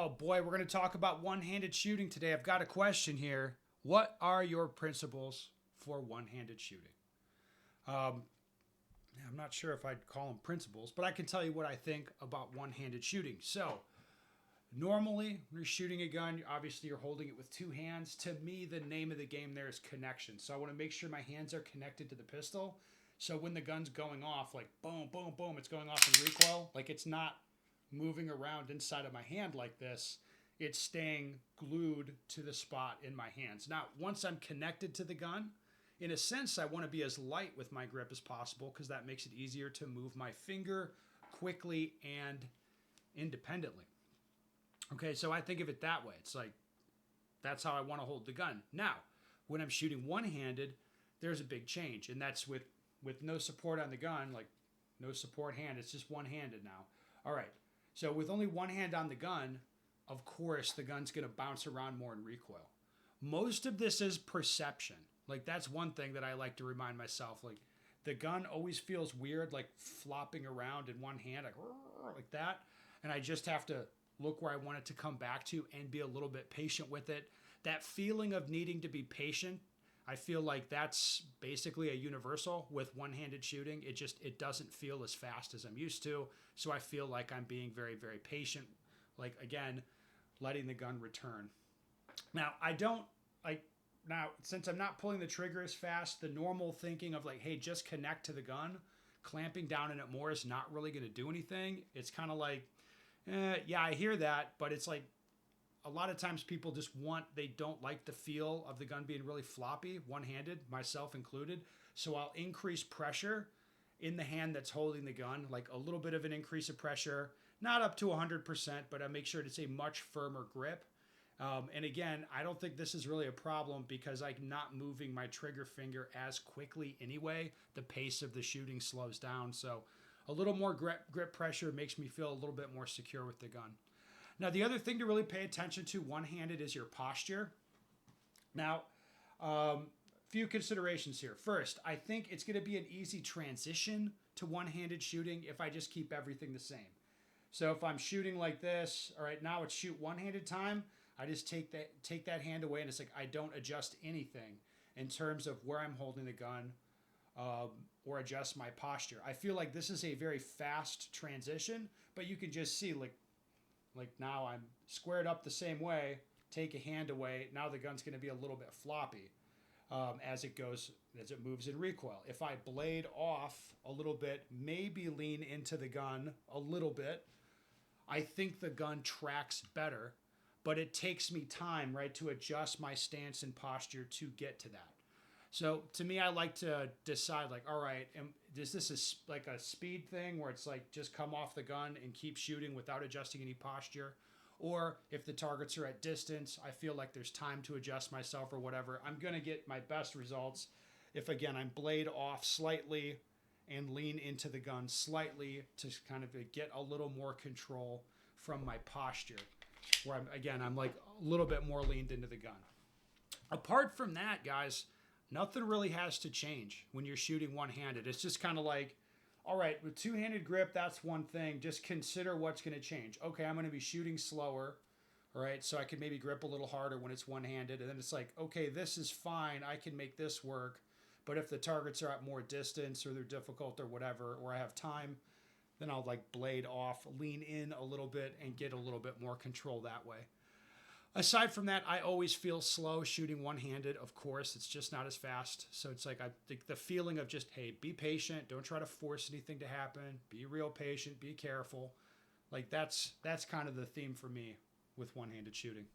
Oh boy, we're going to talk about one-handed shooting today. I've got a question here. What are your principles for one-handed shooting? Um, I'm not sure if I'd call them principles, but I can tell you what I think about one-handed shooting. So, normally, when you're shooting a gun, obviously you're holding it with two hands. To me, the name of the game there is connection. So I want to make sure my hands are connected to the pistol. So when the gun's going off, like boom, boom, boom, it's going off in recoil. Like it's not moving around inside of my hand like this. It's staying glued to the spot in my hands. Now, once I'm connected to the gun, in a sense, I want to be as light with my grip as possible because that makes it easier to move my finger quickly and independently. Okay, so I think of it that way. It's like that's how I want to hold the gun. Now, when I'm shooting one-handed, there's a big change, and that's with no support on the gun, like no support hand. It's just one-handed now. All right. So with only one hand on the gun, of course, the gun's going to bounce around more in recoil. Most of this is perception. Like that's one thing that I like to remind myself. Like the gun always feels weird, like flopping around in one hand, like that. And I just have to look where I want it to come back to and be a little bit patient with it. That feeling of needing to be patient, I feel like that's basically a universal with one-handed shooting. It doesn't feel as fast as I'm used to. So I feel like I'm being very, very patient. Like again, letting the gun return. Now I don't like now since I'm not pulling the trigger as fast, the normal thinking of like, hey, just connect to the gun, clamping down on it more is not really going to do anything. It's kind of like, yeah, I hear that, but it's like a lot of times people they don't like the feel of the gun being really floppy, one-handed, myself included. So I'll increase pressure in the hand that's holding the gun, like a little bit of an increase of pressure, not up to 100%, but I make sure it's a much firmer grip. And again, I don't think this is really a problem because I'm not moving my trigger finger as quickly anyway. The pace of the shooting slows down. So a little more grip pressure makes me feel a little bit more secure with the gun. Now, the other thing to really pay attention to one-handed is your posture. Now, few considerations here. First, I think it's going to be an easy transition to one-handed shooting if I just keep everything the same. So if I'm shooting like this, all right, now it's shoot one-handed time. I just take that hand away, and it's like I don't adjust anything in terms of where I'm holding the gun or adjust my posture. I feel like this is a very fast transition, but you can just see like now I'm squared up the same way, take a hand away. Now the gun's going to be a little bit floppy as it moves in recoil. If I blade off a little bit, maybe lean into the gun a little bit, I think the gun tracks better, but it takes me time, right, to adjust my stance and posture to get to that. So to me, I like to decide like, all right, is this like a speed thing where it's like just come off the gun and keep shooting without adjusting any posture? Or if the targets are at distance, I feel like there's time to adjust myself or whatever. I'm going to get my best results if, again, I'm blade off slightly and lean into the gun slightly to kind of get a little more control from my posture. Where I'm like a little bit more leaned into the gun. Apart from that, guys, nothing really has to change when you're shooting one-handed. It's just kind of like, all right, with two-handed grip, that's one thing. Just consider what's going to change. Okay, I'm going to be shooting slower, all right, so I can maybe grip a little harder when it's one-handed. And then it's like, okay, this is fine. I can make this work. But if the targets are at more distance or they're difficult or whatever, or I have time, then I'll like blade off, lean in a little bit, and get a little bit more control that way. Aside from that, I always feel slow shooting one-handed. Of course, it's just not as fast. So it's like I think the feeling of just, hey, be patient. Don't try to force anything to happen. Be real patient. Be careful. Like that's kind of the theme for me with one-handed shooting.